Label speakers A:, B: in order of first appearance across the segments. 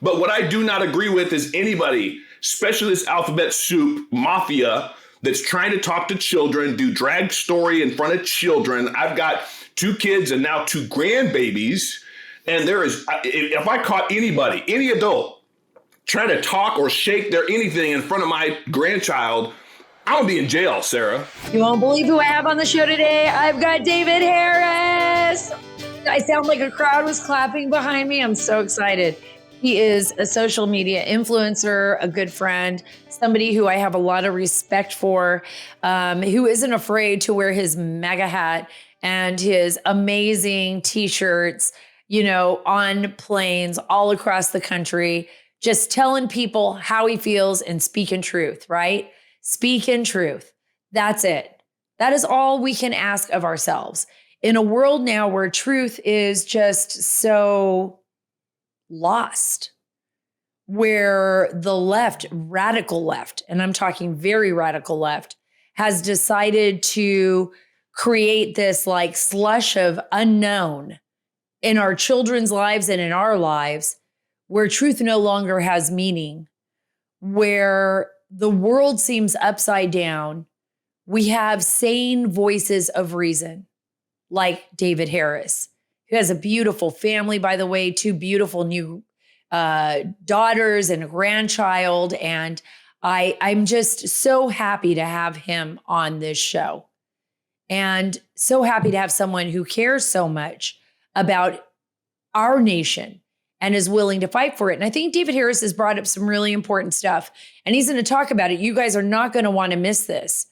A: But what I do not agree with is anybody, especially this alphabet soup mafia, that's trying to talk to children, do drag story in front of children. I've got 2 kids and now 2 grandbabies. And there is, if I caught anybody, any adult, trying to talk or shake their anything in front of my grandchild, I'll be in jail, Sarah.
B: You won't believe who I have on the show today. I've got David Harris. I sound like a crowd was clapping behind me. I'm so excited. He is a social media influencer, a good friend, somebody who I have a lot of respect for, who isn't afraid to wear his MAGA hat and his amazing t-shirts, on planes all across the country, just telling people how he feels and speaking truth, right? Speaking truth. That's it. That is all we can ask of ourselves. In a world now where truth is just so lost, where the left, radical left, and I'm talking very radical left, has decided to create this like slush of unknown in our children's lives and in our lives, where truth no longer has meaning, where the world seems upside down. We have sane voices of reason, like David Harris, who has a beautiful family, by the way, 2 beautiful new daughters and a grandchild. And I'm just so happy to have him on this show. And so happy to have someone who cares so much about our nation and is willing to fight for it. And I think David Harris has brought up some really important stuff. And he's going to talk about it. You guys are not going to want to miss this.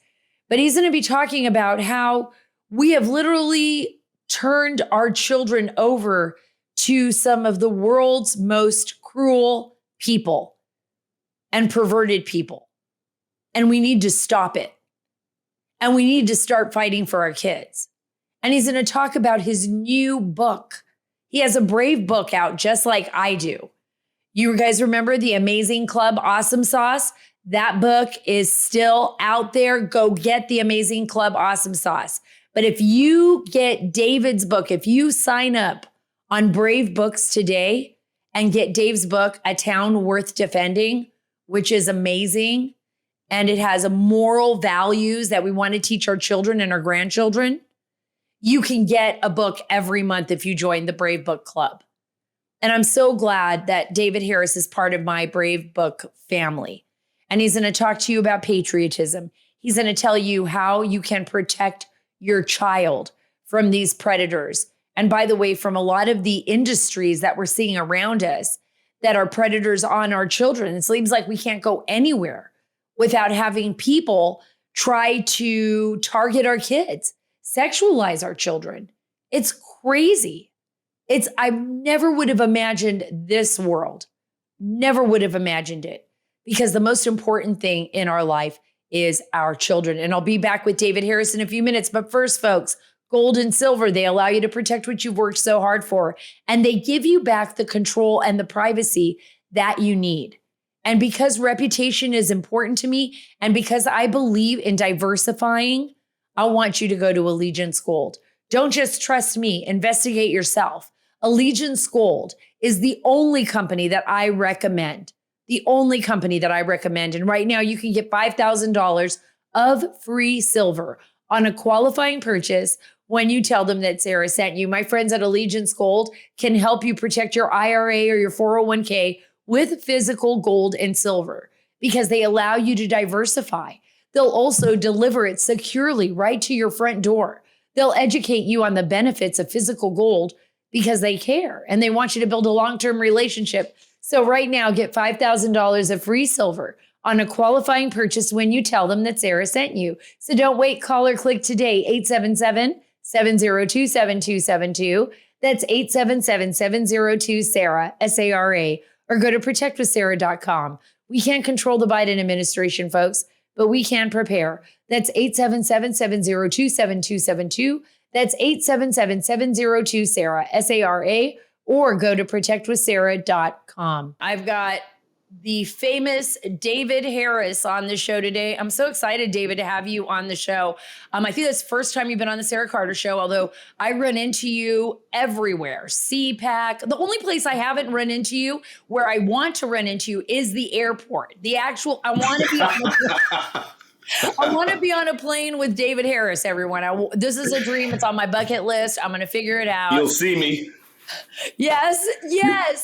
B: But he's going to be talking about how we have literally turned our children over to some of the world's most cruel people and perverted people. And we need to stop it. And we need to start fighting for our kids. And he's going to talk about his new book. He has a brave book out, just like I do. You guys remember the Amazing Club Awesome Sauce? That book is still out there. Go get the Amazing Club Awesome Sauce. But if you get David's book, if you sign up on Brave Books today and get Dave's book, A Town Worth Defending, which is amazing, and it has moral values that we want to teach our children and our grandchildren, you can get a book every month if you join the Brave Book Club. And I'm so glad that David Harris is part of my Brave Book family. And he's going to talk to you about patriotism. He's going to tell you how you can protect your child from these predators. And by the way, from a lot of the industries that we're seeing around us that are predators on our children, it seems like we can't go anywhere without having people try to target our kids, sexualize our children. It's crazy. I never would have imagined this world. Never would have imagined it, because the most important thing in our life is our children. And I'll be back with David Harris in a few minutes. But first, folks, gold and silver, they allow you to protect what you've worked so hard for. And they give you back the control and the privacy that you need. And because reputation is important to me, and because I believe in diversifying, I want you to go to Allegiance Gold. Don't just trust me, investigate yourself. Allegiance Gold is the only company that I recommend. The only company that I recommend. And right now you can get $5,000 of free silver on a qualifying purchase when you tell them that Sara sent you. My friends at Allegiance Gold can help you protect your IRA or your 401k with physical gold and silver, because they allow you to diversify. They'll also deliver it securely right to your front door. They'll educate you on the benefits of physical gold because they care and they want you to build a long-term relationship. So right now, get $5,000 of free silver on a qualifying purchase when you tell them that Sara sent you. So don't wait, call or click today, 877-702-7272. That's 877-702-SARA, S-A-R-A, or go to protectwithsara.com. We can't control the Biden administration, folks, but we can prepare. That's 877-702-7272. That's 877-702-SARA, S-A-R-A, or go to protectwithsara.com. I've got the famous David Harris on the show today. I'm so excited, David, to have you on the show. I think that's the first time you've been on the Sarah Carter show, although I run into you everywhere. CPAC. The only place I haven't run into you where I want to run into you is the airport. I want to be on I want to be on a plane with David Harris, everyone. This is a dream. It's on my bucket list. I'm going to figure it out.
A: You'll see me.
B: Yes.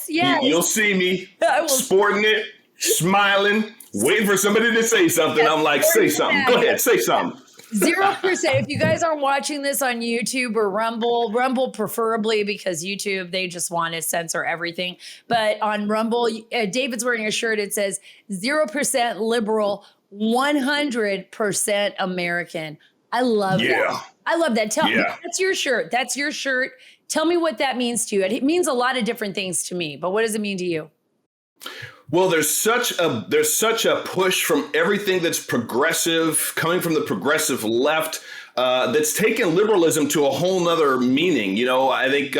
A: You'll see me sporting it, smiling, waiting for somebody to say something. I'm like, say something. Go ahead, say something.
B: 0%. If you guys aren't watching this on YouTube or Rumble preferably, because YouTube, they just want to censor everything. But on Rumble, David's wearing a shirt. It says 0% liberal, 100% American. I love that. I love that. Tell me, that's your shirt. That's your shirt. Tell me what that means to you. It means a lot of different things to me, but what does it mean to you?
A: Well, there's such a push from everything that's progressive, coming from the progressive left, that's taken liberalism to a whole nother meaning. You know, I think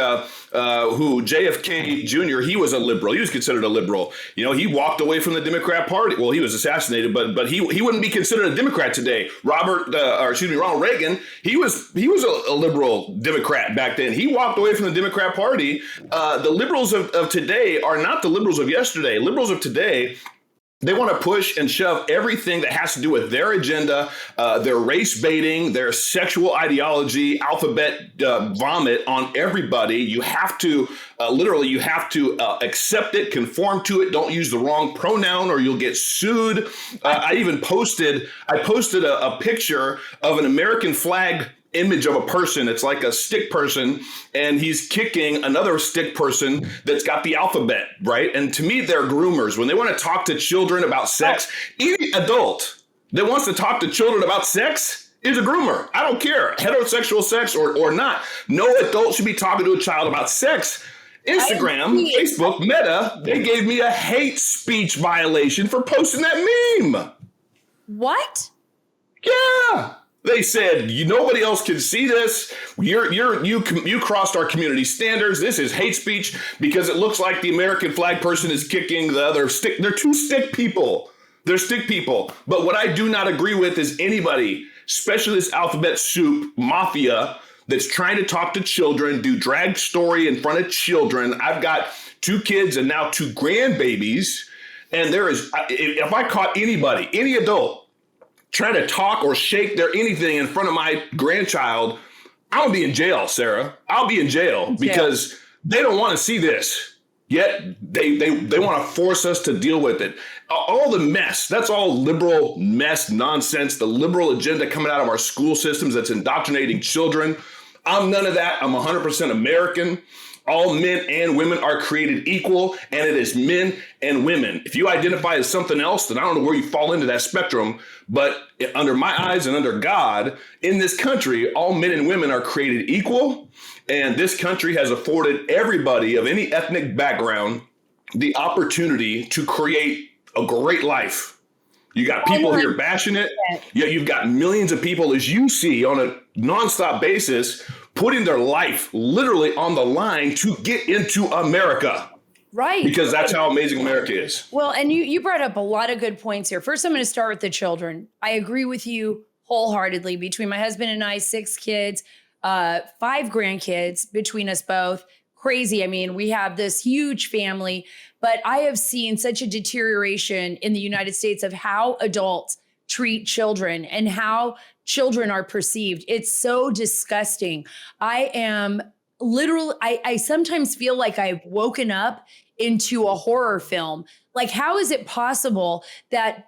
A: JFK Jr., he was a liberal. He was considered a liberal. You know, he walked away from the Democrat Party. Well, he was assassinated, but he wouldn't be considered a Democrat today. Ronald Reagan, he was a liberal Democrat back then. He walked away from the Democrat Party. The liberals of today are not the liberals of yesterday. Liberals of today, they want to push and shove everything that has to do with their agenda, their race baiting, their sexual ideology, alphabet vomit on everybody. You have to accept it, conform to it. Don't use the wrong pronoun or you'll get sued. I posted a picture of an American flag image of a person. It's like a stick person, and he's kicking another stick person that's got the alphabet, right? And to me, they're groomers. When they want to talk to children about sex, any adult that wants to talk to children about sex is a groomer. I don't care, heterosexual sex or not. No adult should be talking to a child about sex. Instagram, Facebook, Meta, they gave me a hate speech violation for posting that meme.
B: What?
A: Yeah. They said, nobody else can see this. You crossed our community standards. This is hate speech because it looks like the American flag person is kicking the other stick. They're two stick people. They're stick people. But what I do not agree with is anybody, especially this alphabet soup mafia, that's trying to talk to children, do drag story in front of children. I've got 2 kids and now 2 grandbabies. And if I caught anybody, any adult, trying to talk or shake their anything in front of my grandchild, I'll be in jail, Sarah. I'll be in jail because they don't want to see this. Yet they want to force us to deal with it. All the mess, that's all liberal mess, nonsense, the liberal agenda coming out of our school systems that's indoctrinating children. I'm none of that. I'm 100% American. All men and women are created equal, and it is men and women. If you identify as something else, then I don't know where you fall into that spectrum. But under my eyes and under God, in this country, all men and women are created equal. And this country has afforded everybody of any ethnic background the opportunity to create a great life. You got people here bashing it. Yeah, you've got millions of people, as you see, on a nonstop basis, putting their life literally on the line to get into America.
B: Right.
A: Because that's how amazing America is.
B: Well, and you brought up a lot of good points here. First, I'm going to start with the children. I agree with you wholeheartedly. Between my husband and I, 6 kids, 5 grandkids between us both. Crazy. I mean, we have this huge family, but I have seen such a deterioration in the United States of how adults treat children and how children are perceived. It's so disgusting. I sometimes feel like I've woken up into a horror film. Like, how is it possible that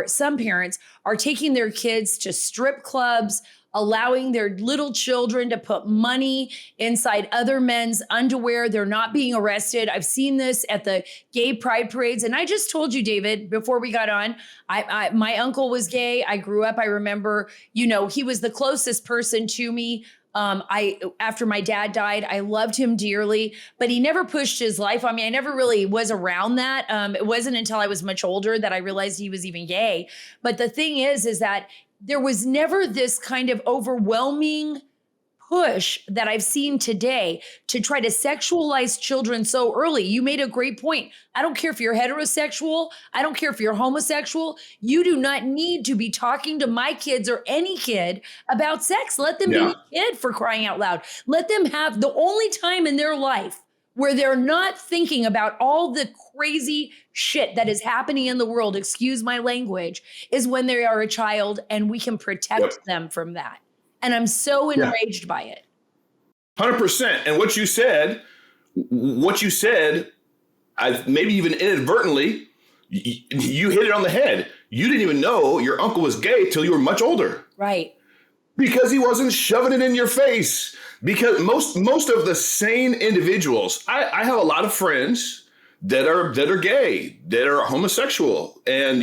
B: some parents are taking their kids to strip clubs, allowing their little children to put money inside other men's underwear? They're not being arrested. I've seen this at the gay pride parades. And I just told you, David, before we got on, my uncle was gay. I grew up, I remember, he was the closest person to me. After my dad died, I loved him dearly, but he never pushed his life on me. I never really was around that. It wasn't until I was much older that I realized he was even gay. But the thing is that there was never this kind of overwhelming push that I've seen today to try to sexualize children so early. You made a great point. I don't care if you're heterosexual. I don't care if you're homosexual. You do not need to be talking to my kids or any kid about sex. Let them be a kid, for crying out loud. Let them have the only time in their life where they're not thinking about all the crazy shit that is happening in the world, excuse my language, is when they are a child, and we can protect them from that. And I'm so enraged by it.
A: 100%. And what you said, I maybe even inadvertently, you hit it on the head. You didn't even know your uncle was gay till you were much older.
B: Right.
A: Because he wasn't shoving it in your face. Because most of the sane individuals, I have a lot of friends that are gay, that are homosexual, and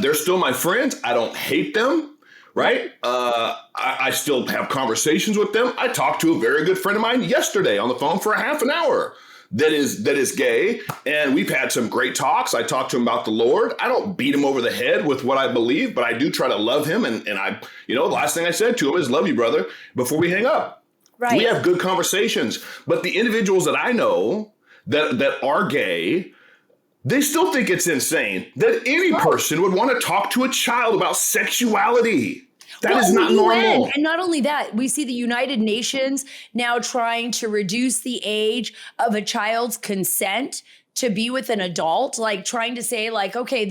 A: they're still my friends. I don't hate them. Right. I still have conversations with them. I talked to a very good friend of mine yesterday on the phone for a half an hour that is gay. And we've had some great talks. I talked to him about the Lord. I don't beat him over the head with what I believe, but I do try to love him. And I, the last thing I said to him is, love you, brother, before we hang up. Right. We have good conversations. But the individuals that I know that are gay, they still think it's insane that any person would want to talk to a child about sexuality. That is not normal.
B: And not only that, we see the United Nations now trying to reduce the age of a child's consent to be with an adult, like trying to say like, okay,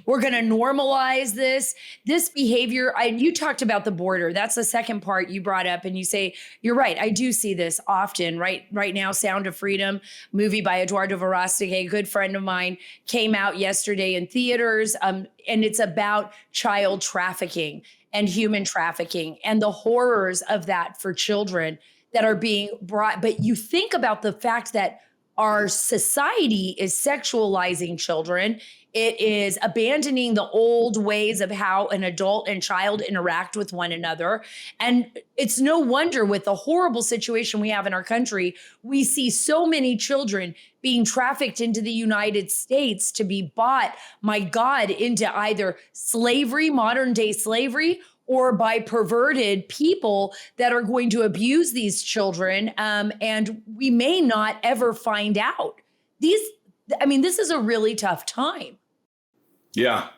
B: we're going to normalize this behavior. You talked about the border. That's the second part you brought up. And you say, you're right. I do see this often right now. Sound of Freedom, movie by Eduardo Verástegui, a good friend of mine, came out yesterday in theaters. And it's about child trafficking and human trafficking and the horrors of that for children that are being brought. But you think about the fact that our society is sexualizing children. It is abandoning the old ways of how an adult and child interact with one another. And it's no wonder, with the horrible situation we have in our country, we see so many children being trafficked into the United States to be bought, my God, into either slavery, modern day slavery, or by perverted people that are going to abuse these children. And we may not ever find out. This is a really tough time.
A: Yeah,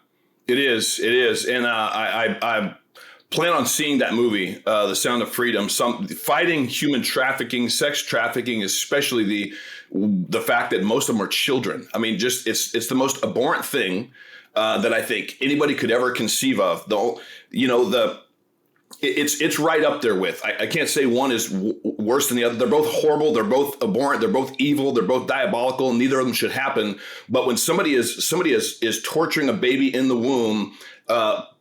A: it is. It is. And I plan on seeing that movie, The Sound of Freedom, fighting human trafficking, sex trafficking, especially the fact that most of them are children. I mean, just it's the most abhorrent thing that I think anybody could ever conceive of. It's right up there with. I can't say one is worse than the other. They're both horrible. They're both abhorrent. They're both evil. They're both diabolical. And neither of them should happen. But when somebody is torturing a baby in the womb,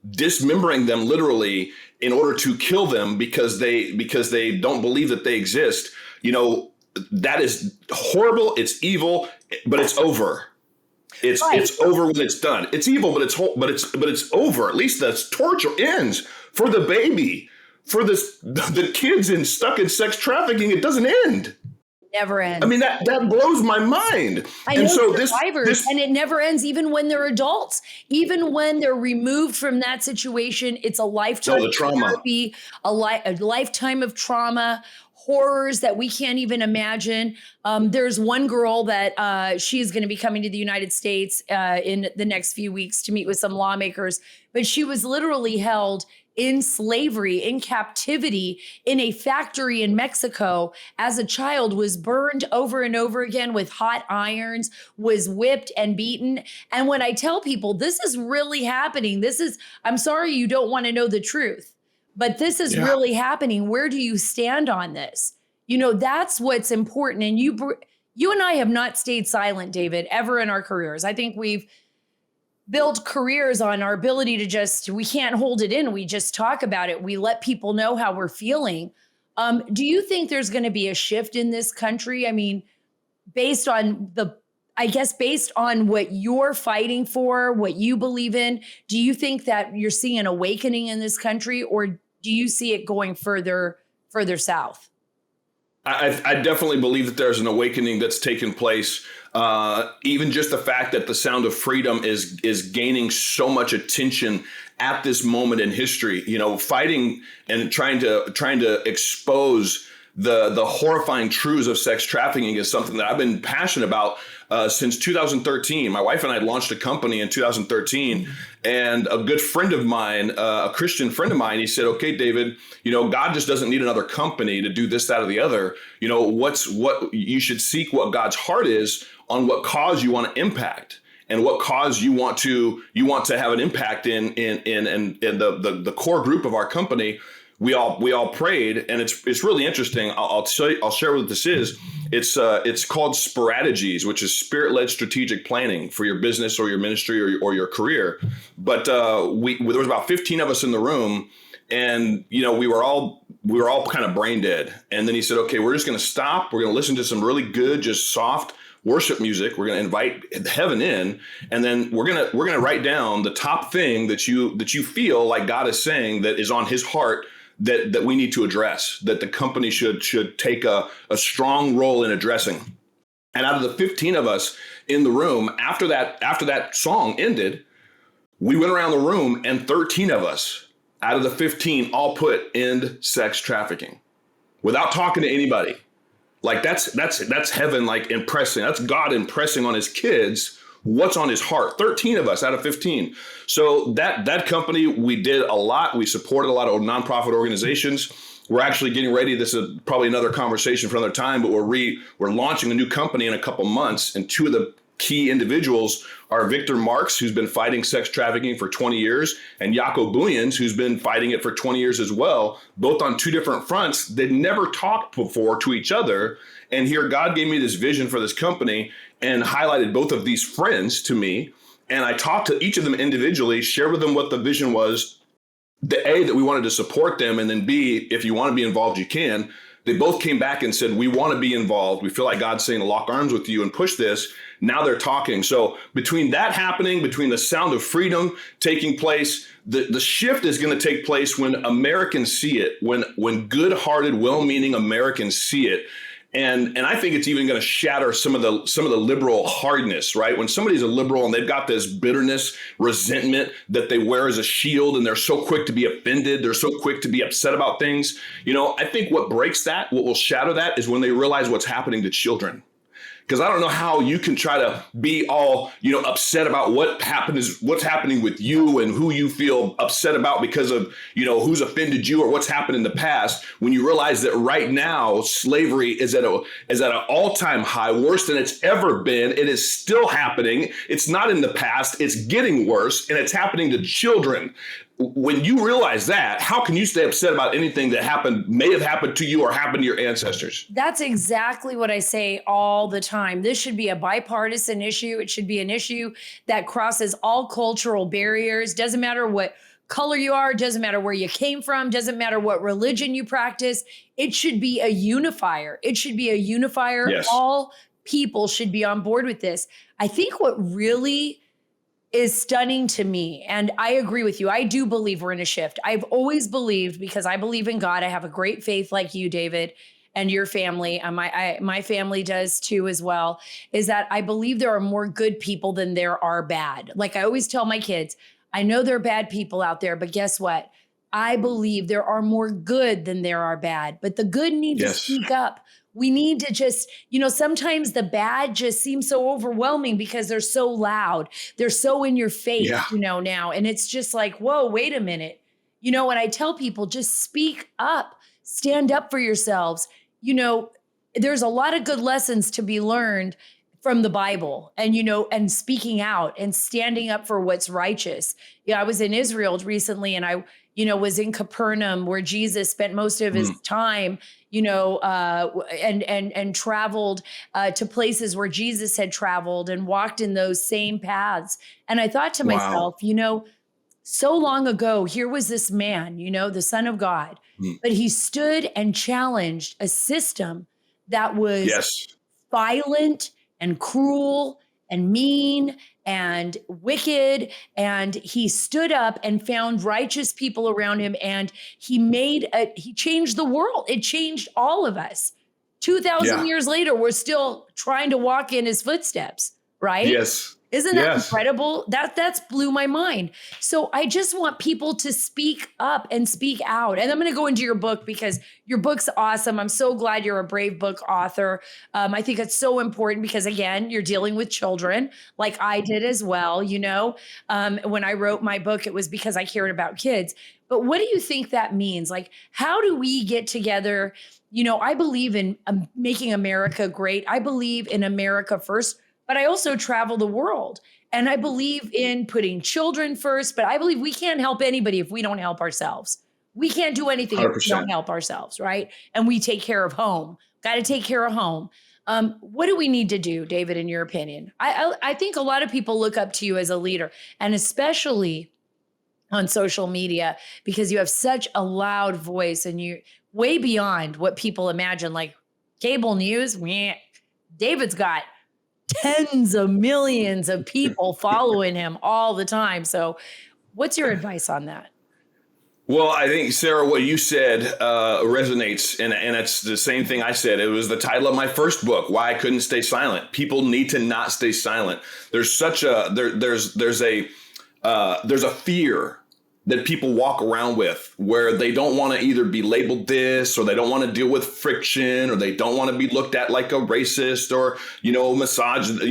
A: dismembering them literally in order to kill them because they don't believe that they exist, that is horrible. It's evil, but it's over. It's over when it's done. It's evil, but it's over. At least the torture ends for the baby. For the kids stuck in sex trafficking, it doesn't end.
B: Never ends.
A: I mean, that blows my mind.
B: I know, survivors, and it never ends, even when they're adults. Even when they're removed from that situation, it's a lifetime of therapy, a lifetime of trauma, horrors that we can't even imagine. There's one girl that she is going to be coming to the United States in the next few weeks to meet with some lawmakers, but she was literally held in slavery, in captivity, in a factory in Mexico as a child, was burned over and over again with hot irons, was whipped and beaten. And when I tell people this is really happening, I'm sorry you don't want to know the truth, but this is really happening. Where do you stand on this? That's what's important. And you and I have not stayed silent, David, ever in our careers. I think we've built careers on our ability to we can't hold it in. We just talk about it. We let people know how we're feeling. Do you think there's going to be a shift in this country? I mean, based on what you're fighting for, what you believe in, do you think that you're seeing an awakening in this country, or do you see it going further south?
A: I definitely believe that there's an awakening that's taken place. Even just the fact that the sound of freedom is gaining so much attention at this moment in history, fighting and trying to expose the horrifying truths of sex trafficking is something that I've been passionate about since 2013. My wife and I launched a company in 2013, and a good friend of mine, a Christian friend of mine, he said, "Okay, David, God just doesn't need another company to do this, that, or the other. What you should seek what God's heart is on what cause you want to impact." And what cause you want to have an impact in the core group of our company. We all prayed, and it's really interesting. I'll share what this is. It's called Strategies, which is spirit-led strategic planning for your business or your ministry or your career. But there was about 15 of us in the room, and we were all kind of brain dead. And then he said, "Okay, we're just going to stop. We're going to listen to some really good, just soft worship music. We're going to invite heaven in, and then we're going to write down the top thing that you feel like God is saying that is on His heart that we need to address, that the company should take a strong role in addressing." And out of the 15 of us in the room, after that song ended, we went around the room, and 13 of us out of the 15 all put end sex trafficking without talking to anybody. Like that's heaven, like impressing. That's God impressing on His kids what's on His heart. 13 of us out of 15. So that company, we did a lot. We supported a lot of nonprofit organizations. We're actually getting ready. This is probably another conversation for another time, but we're launching a new company in a couple months, and two of the key individuals are Victor Marks, who's been fighting sex trafficking for 20 years, and Jaco Booyens, who's been fighting it for 20 years as well, both on two different fronts. They'd never talked before to each other. And here God gave me this vision for this company and highlighted both of these friends to me. And I talked to each of them individually, shared with them what the vision was, the A, that we wanted to support them, and then B, if you want to be involved, you can. They both came back and said, "We want to be involved. We feel like God's saying to lock arms with you and push this." Now they're talking. So between that happening, between the sound of freedom taking place, the shift is going to take place when Americans see it, when good-hearted, well-meaning Americans see it. And I think it's even going to shatter some of the liberal hardness, right? When somebody's a liberal and they've got this bitterness, resentment that they wear as a shield, and they're so quick to be offended, they're so quick to be upset about things. I think what breaks that, what will shatter that, is when they realize what's happening to children. Because I don't know how you can try to be all, upset about what's happening with you and who you feel upset about because of, who's offended you or what's happened in the past, when you realize that right now slavery is at an all-time high, worse than it's ever been. It is still happening. It's not in the past. It's getting worse, and it's happening to children. When you realize that, how can you stay upset about anything that may have happened to you or happened to your ancestors?
B: That's exactly what I say all the time. This should be a bipartisan issue. It should be an issue that crosses all cultural barriers. Doesn't matter what color you are, doesn't matter where you came from, doesn't matter what religion you practice. It should be a unifier. It should be a unifier.
A: Yes.
B: All people should be on board with this. I think what really is stunning to me, and I agree with you. I do believe we're in a shift. I've always believed, because I believe in God. I have a great faith like you, David, and your family. And my family does too as well, is that I believe there are more good people than there are bad. Like I always tell my kids, I know there are bad people out there, but guess what? I believe there are more good than there are bad, but the good need to speak up. We need to just, sometimes the bad just seems so overwhelming because they're so loud. They're so in your face, now. And it's just like, whoa, wait a minute. And I tell people, just speak up, stand up for yourselves. There's a lot of good lessons to be learned from the Bible and, and speaking out and standing up for what's righteous. I was in Israel recently, and I, was in Capernaum, where Jesus spent most of his time, and traveled to places where Jesus had traveled and walked in those same paths. And I thought to myself, so long ago, here was this man, the Son of God, but he stood and challenged a system that was violent and cruel and mean and wicked. And he stood up and found righteous people around him, and he changed the world. It changed all of us. 2,000
A: Yeah.
B: years later, we're still trying to walk in his footsteps, right?
A: Yes.
B: Isn't that
A: Yes.
B: incredible? That's blew my mind. So I just want people to speak up and speak out. And I'm going to go into your book because your book's awesome. I'm so glad you're a brave book author. I think it's so important because, again, you're dealing with children like I did as well. When I wrote my book, it was because I cared about kids. But what do you think that means? Like, how do we get together? I believe in making America great. I believe in America first. But I also travel the world, and I believe in putting children first, but I believe we can't help anybody if we don't help ourselves. We can't do anything if we don't
A: 100%.
B: help ourselves, right? And we take care of home. Got to take care of home. What do we need to do, David, in your opinion? I think a lot of people look up to you as a leader, and especially on social media, because you have such a loud voice and you way beyond what people imagine, like cable news. Meh. David's got tens of millions of people following him all the time. So what's your advice on that?
A: Well, I think, Sarah, what you said resonates, and it's the same thing I said. It was the title of my first book, Why I Couldn't Stay Silent. People need to not stay silent. There's such a there's a fear that people walk around with where they don't want to either be labeled this, or they don't want to deal with friction, or they don't want to be looked at like a racist or, misogynist,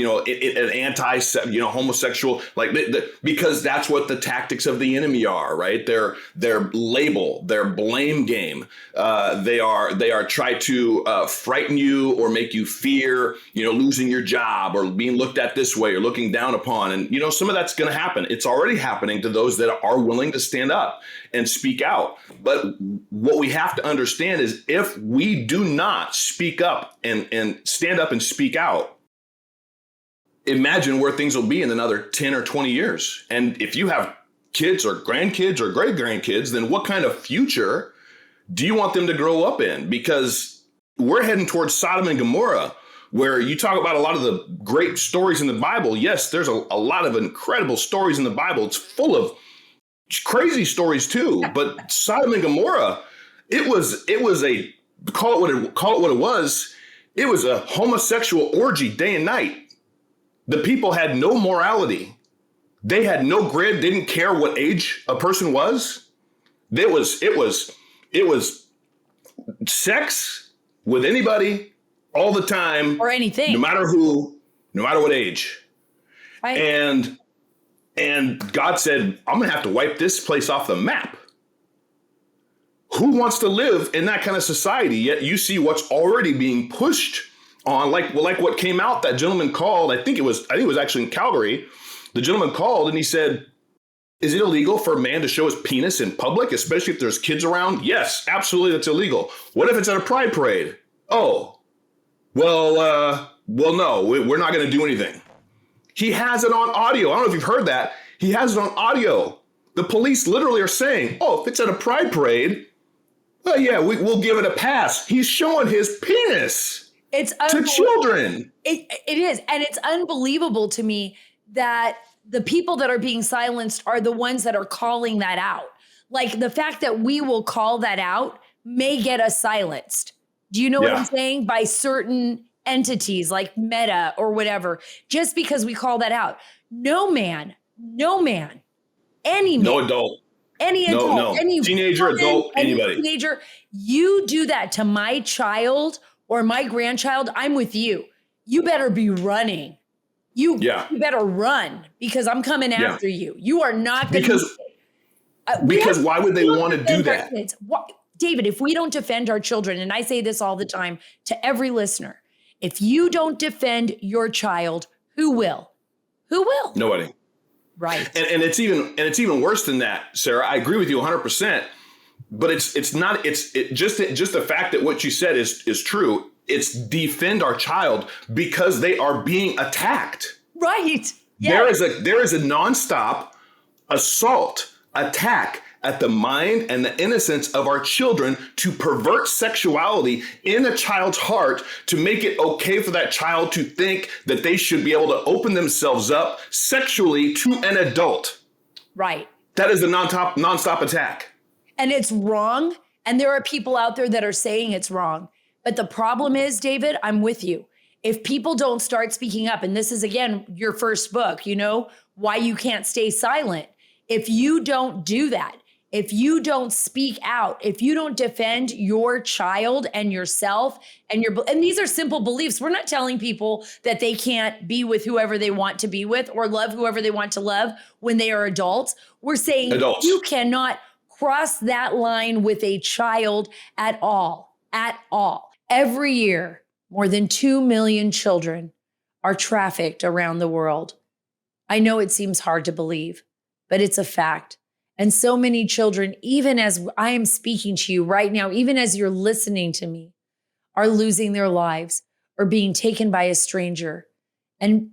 A: an homosexual, because that's what the tactics of the enemy are, right? Their label, their blame game. They are trying to frighten you or make you fear, losing your job or being looked at this way or looking down upon. And, some of that's going to happen. It's already happening to those that are willing to stand up and speak out. But what we have to understand is if we do not speak up and stand up and speak out, imagine where things will be in another 10 or 20 years. And if you have kids or grandkids or great grandkids, then what kind of future do you want them to grow up in? Because we're heading towards Sodom and Gomorrah, where you talk about a lot of the great stories in the Bible. Yes, there's a lot of incredible stories in the Bible. It's full of crazy stories too, but Sodom and Gomorrah, it was a call it what it was. It was a homosexual orgy day and night. The people had no morality. They had no grid. They didn't care what age a person was. It was sex with anybody all the time
B: Or anything.
A: no matter who, no matter what age.
B: Right.
A: And God said, I'm going to have to wipe this place off the map. Who wants to live in that kind of society? Yet you see what's already being pushed on, like what came out. That gentleman called, I think it was actually in Calgary. The gentleman called and he said, is it illegal for a man to show his penis in public, especially if there's kids around? Yes, absolutely, that's illegal. What if it's at a pride parade? Oh, well, no, we're not going to do anything. He has it on audio. I don't know if you've heard that. He has it on audio. The police literally are saying, oh, if it's at a pride parade, well, yeah, we'll give it a pass. He's showing his penis to children.
B: It is. And it's unbelievable to me that the people that are being silenced are the ones that are calling that out. Like the fact that we will call that out may get us silenced. Do you know what I'm saying? By certain entities like Meta or whatever, just because we call that out. No man, any man,
A: no adult,
B: any adult, any
A: teenager,
B: woman,
A: adult, anybody.
B: Teenager, you do that to my child or my grandchild, I'm with you. You better be running. You better run because I'm coming after you. You are not going to.
A: Because why would they want to do that?
B: David, if we don't defend our children, and I say this all the time to every listener, if you don't defend your child, who will? Who will?
A: Nobody.
B: Right.
A: And it's even worse than that, Sarah. I agree with you 100%. But it's just the fact that what you said is true. It's defend our child because they are being attacked.
B: Right. Yes.
A: There is a nonstop assault, attack at the mind and the innocence of our children to pervert sexuality in a child's heart, to make it okay for that child to think that they should be able to open themselves up sexually to an adult.
B: Right.
A: That is a nonstop attack.
B: And it's wrong. And there are people out there that are saying it's wrong. But the problem is, David, I'm with you. If people don't start speaking up, and this is again your first book, why you can't stay silent. If you don't do that, if you don't speak out, if you don't defend your child and yourself and these are simple beliefs. We're not telling people that they can't be with whoever they want to be with or love whoever they want to love when they are adults. We're saying
A: Adults.
B: you cannot cross that line with a child at all, Every year, more than 2 million children are trafficked around the world. I know it seems hard to believe, but it's a fact. And so many children, even as I am speaking to you right now, even as you're listening to me, are losing their lives or being taken by a stranger, and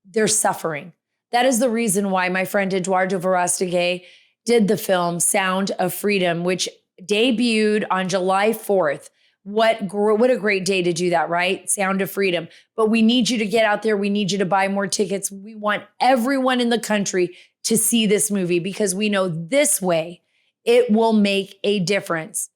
B: they're suffering. That is the reason why my friend Eduardo Verastegui did the film Sound of Freedom, which debuted on July 4th. What a great day to do that, right? Sound of Freedom. But we need you to get out there. We need you to buy more tickets. We want everyone in the country to see this movie because we know this way it will make a difference.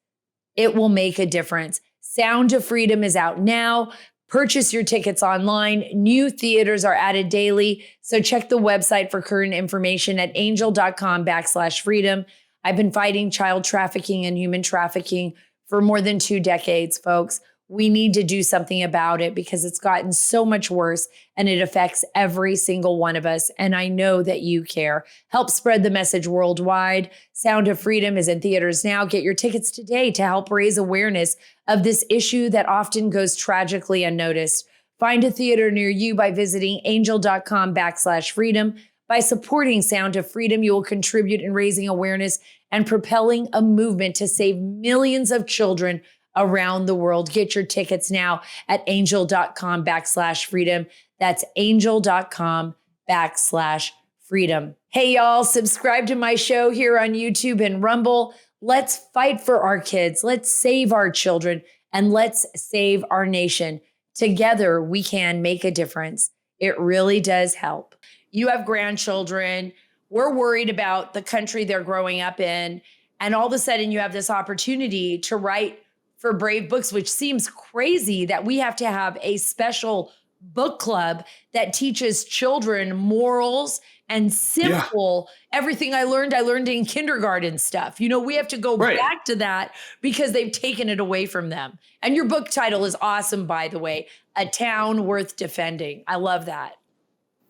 B: It will make a difference. Sound of Freedom is out now. Purchase your tickets online. New theaters are added daily. So check the website for current information at angel.com/freedom. I've been fighting child trafficking and human trafficking for more than 2 decades, folks. We need to do something about it because it's gotten so much worse and it affects every single one of us. And I know that you care. Help spread the message worldwide. Sound of Freedom is in theaters now. Get your tickets today to help raise awareness of this issue that often goes tragically unnoticed. Find a theater near you by visiting angel.com/freedom. By supporting Sound of Freedom, you will contribute in raising awareness and propelling a movement to save millions of children around the world. Get your tickets now at angel.com/freedom. That's angel.com/freedom. Hey, y'all, subscribe to my show here on YouTube and Rumble. Let's fight for our kids. Let's save our children and let's save our nation. Together, we can make a difference. It really does help. You have grandchildren. We're worried about the country they're growing up in. And all of a sudden, you have this opportunity to write for Brave Books, which seems crazy that we have to have a special book club that teaches children morals and simple everything I learned in kindergarten stuff. We have to go back to that because they've taken it away from them. And your book title is awesome, by the way, A Town Worth Defending. I love that.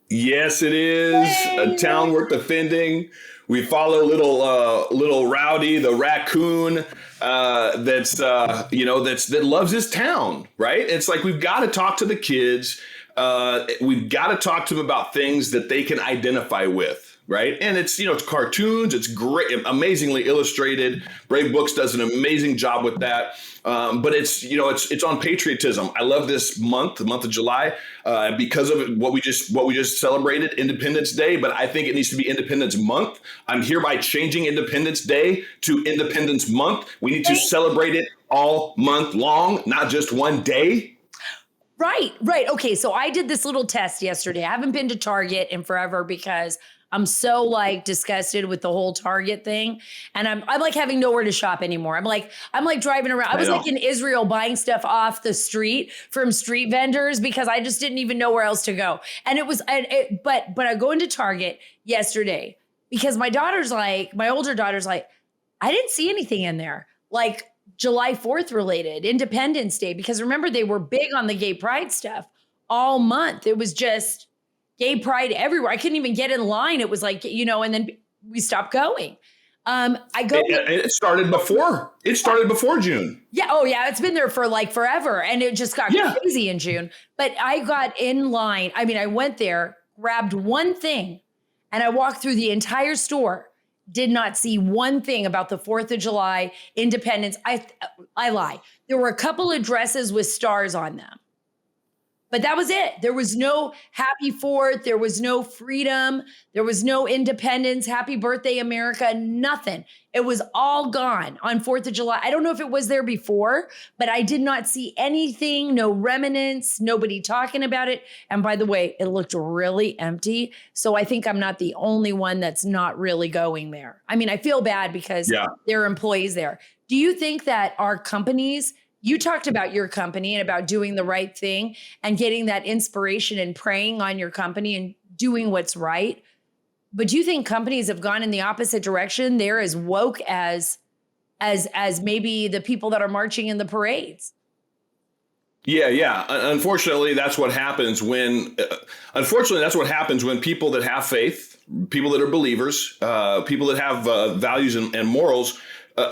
A: Yes, it is. Yay! A town worth defending. We follow little Rowdy, the raccoon, that loves his town, right? It's like we've got to talk to the kids. We've got to talk to them about things that they can identify with, right? And it's cartoons. It's great, amazingly illustrated. Brave Books does an amazing job with that. But it's on patriotism. I love this month, the month of July, because of what we just celebrated, Independence Day. But I think it needs to be Independence Month. I'm hereby changing Independence Day to Independence Month. We need to celebrate it all month long, not just one day.
B: Right. Okay, so I did this little test yesterday. I haven't been to Target in forever because I'm so disgusted with the whole Target thing. And I'm having nowhere to shop anymore. I'm like driving around. I was in Israel buying stuff off the street from street vendors because I just didn't even know where else to go. And but I go into Target yesterday because my older daughter's like, I didn't see anything in there. July 4th related, Independence Day, because remember they were big on the gay pride stuff all month. It was just gay pride everywhere. I couldn't even get in line. It was and then we stopped going. It
A: started before. It started before June.
B: Yeah. Oh yeah. It's been there for forever. And it just got crazy in June. But I got in line. I went there, grabbed one thing, and I walked through the entire store. Did not see one thing about the 4th of July, Independence. I lie. There were a couple of dresses with stars on them. But that was it. There was no Happy 4th. There was no freedom. There was no independence. Happy birthday, America. Nothing. It was all gone on 4th of July. I don't know if it was there before, but I did not see anything, no remnants, nobody talking about it. And by the way, it looked really empty. So I think I'm not the only one that's not really going there. I feel bad because there are employees there. Do you think that our companies You talked about your company and about doing the right thing and getting that inspiration and praying on your company and doing what's right. But do you think companies have gone in the opposite direction? They're as woke as maybe the people that are marching in the parades.
A: Yeah. Unfortunately, that's what happens when. Unfortunately, that's what happens when people that have faith, people that are believers, people that have values and morals.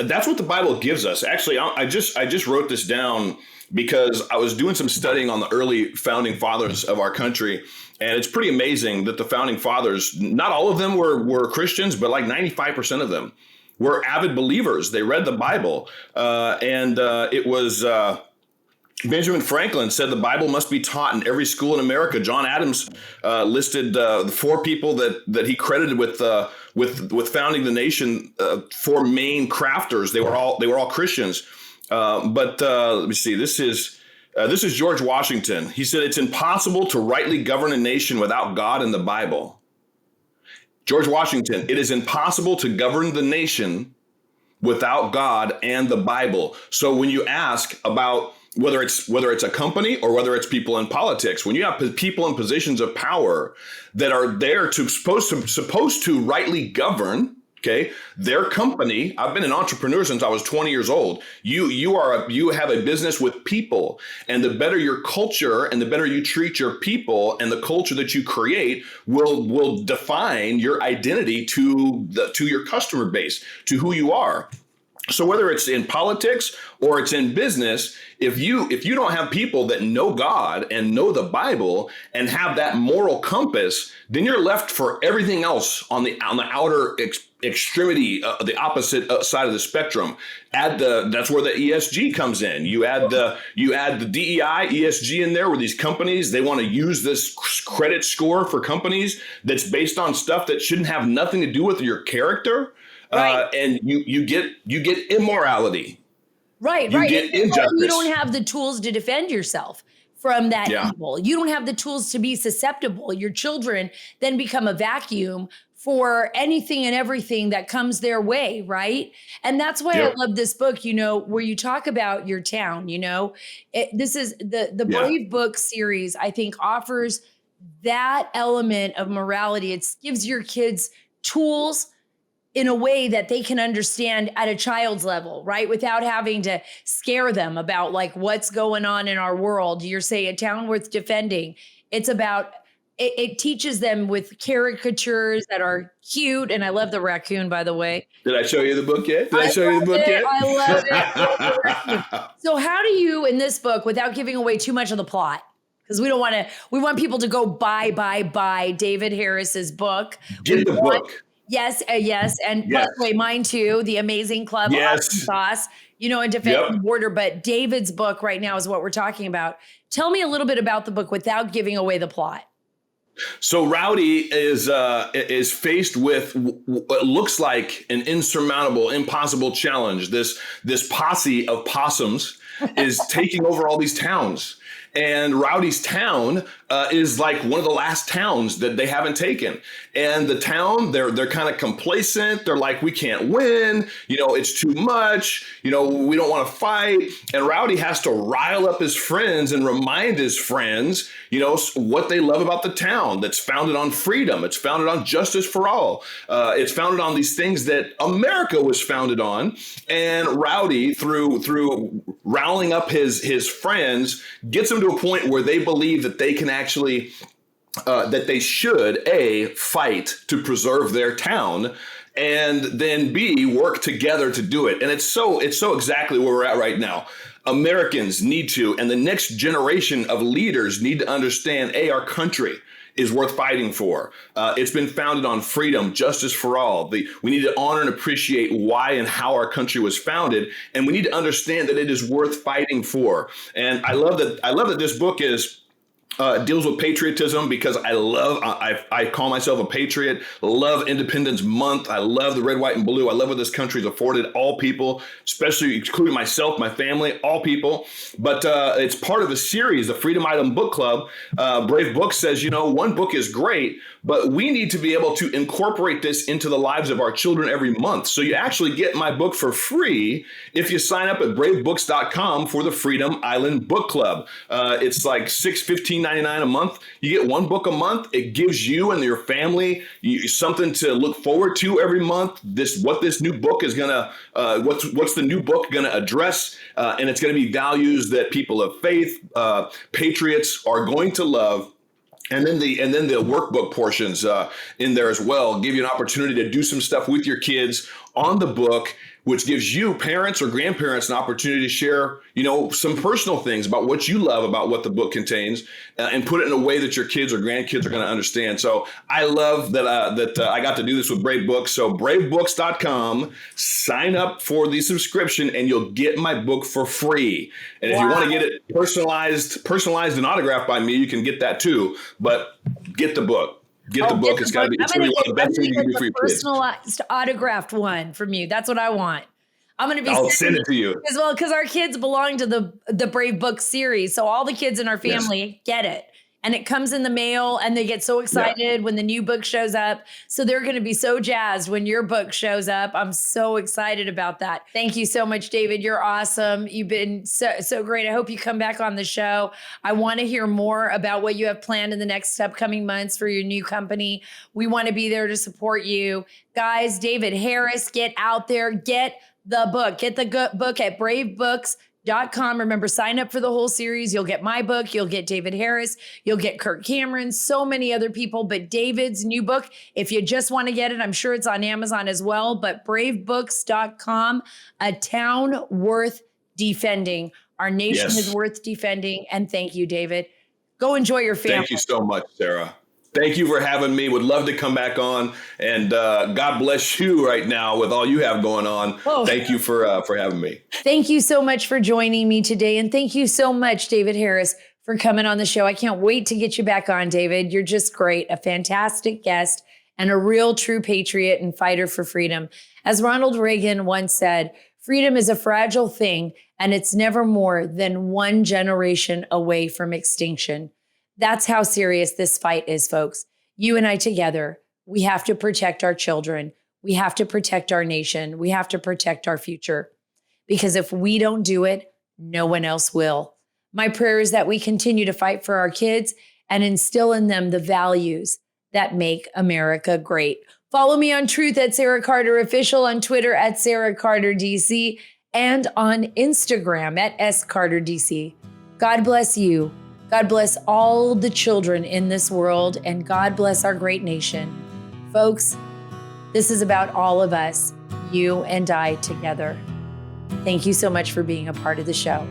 A: That's what the Bible gives us. Actually, I just wrote this down because I was doing some studying on the early founding fathers of our country. And it's pretty amazing that the founding fathers, not all of them were Christians, but like 95% of them were avid believers. They read the Bible. It was Benjamin Franklin said the Bible must be taught in every school in America. John Adams listed the four people that he credited with founding the nation, four main crafters. They were all Christians. But let me see. This is George Washington. He said it's impossible to rightly govern a nation without God and the Bible. George Washington, it is impossible to govern the nation without God and the Bible. So when you ask about whether it's a company or whether it's people in politics, when you have people in positions of power that are there supposed to rightly govern, okay, their company. I've been an entrepreneur since I was 20 years old. You have a business with people, and the better your culture and the better you treat your people and the culture that you create will define your identity to your customer base, to who you are. So whether it's in politics or it's in business, if you don't have people that know God and know the Bible and have that moral compass, then you're left for everything else on the outer extremity, the opposite side of the spectrum. That's where the ESG comes in. You add the DEI, ESG in there, where these companies, they want to use this credit score for companies that's based on stuff that shouldn't have nothing to do with your character. Right. And you get immorality.
B: Right.
A: You get injustice.
B: You don't have the tools to defend yourself from that evil. You don't have the tools to be susceptible. Your children then become a vacuum for anything and everything that comes their way, right? And that's why I love this book, where you talk about your town, this is the Brave Book series, I think, offers that element of morality. It gives your kids tools in a way that they can understand at a child's level, right? Without having to scare them about like what's going on in our world. You're saying a town worth defending. It's about, it teaches them with caricatures that are cute. And I love the raccoon, by the way.
A: Did I show you the book yet? I
B: love it. So how do you, in this book, without giving away too much of the plot, because we want people to go buy David Harris's book.
A: Get the book.
B: Yes. And by the way, mine too, The Amazing Club, Awesome Sauce, and Defending the Border. But David's book right now is what we're talking about. Tell me a little bit about the book without giving away the plot.
A: So Rowdy is faced with what looks like an insurmountable, impossible challenge. This posse of possums is taking over all these towns. And Rowdy's town is like one of the last towns that they haven't taken. And the town, they're kind of complacent. They're like, we can't win. It's too much. We don't want to fight. And Rowdy has to rile up his friends and remind his friends, what they love about the town that's founded on freedom. It's founded on justice for all. It's founded on these things that America was founded on. And Rowdy, through riling up his friends, gets them to a point where they believe that they can actually that they should fight to preserve their town, and then B, work together to do it. And it's so exactly where we're at right now. Americans need to, and the next generation of leaders need to understand, our country is worth fighting for. It's been founded on freedom, justice for all. We need to honor and appreciate why and how our country was founded, and we need to understand that it is worth fighting for. And I love that this book is It deals with patriotism because I call myself a patriot, love Independence Month. I love the red, white, and blue. I love what this country's afforded all people, especially including myself, my family, all people. But it's part of the series, the Freedom Item Book Club. Brave Books says, one book is great, but we need to be able to incorporate this into the lives of our children every month. So you actually get my book for free if you sign up at bravebooks.com for the Freedom Island Book Club. It's like $15.99 a month. You get one book a month. It gives you and your family something to look forward to every month. What this new book is gonna, what's the new book gonna address? And it's gonna be values that people of faith, patriots are going to love. And then the workbook portions in there as well give you an opportunity to do some stuff with your kids on the book, which gives you parents or grandparents an opportunity to share, some personal things about what you love about what the book contains, and put it in a way that your kids or grandkids are going to understand. So I love that I got to do this with Brave Books. So bravebooks.com, sign up for the subscription, and you'll get my book for free. And if you want to get it personalized and autographed by me, you can get that too. But get the book. Get the book. It's got to be. It's going to be one of the best things you can do for your kids.
B: Personalized, autographed one from you. That's what I want. I'm going to be.
A: I'll send it to you
B: as well, because our kids belong to the Brave Book series, so all the kids in our family get it. And it comes in the mail, and they get so excited when the new book shows up. So they're going to be so jazzed when your book shows up. I'm so excited about that. Thank you so much, David. You're awesome. You've been so great. I hope you come back on the show. I want to hear more about what you have planned in the next upcoming months for your new company. We want to be there to support you. Guys, David Harris, get out there. Get the book. Get the book at bravebooks.com. Remember, sign up for the whole series. You'll get my book. You'll get David Harris. You'll get Kirk Cameron, so many other people. But David's new book, if you just want to get it, I'm sure it's on Amazon as well. But bravebooks.com, a town worth defending. Our nation is worth defending. And thank you, David. Go enjoy your family.
A: Thank you so much, Sara. Thank you for having me. Would love to come back on. And God bless you right now with all you have going on. Oh. Thank you for having me.
B: Thank you so much for joining me today. And thank you so much, David Harris, for coming on the show. I can't wait to get you back on, David. You're just great, a fantastic guest, and a real true patriot and fighter for freedom. As Ronald Reagan once said, freedom is a fragile thing, and it's never more than one generation away from extinction. That's how serious this fight is, folks. You and I together, we have to protect our children. We have to protect our nation. We have to protect our future. Because if we don't do it, no one else will. My prayer is that we continue to fight for our kids and instill in them the values that make America great. Follow me on Truth at Sara Carter Official, on Twitter at Sara Carter DC, and on Instagram at SCarterDC. God bless you. God bless all the children in this world, and God bless our great nation. Folks, this is about all of us, you and I together. Thank you so much for being a part of the show.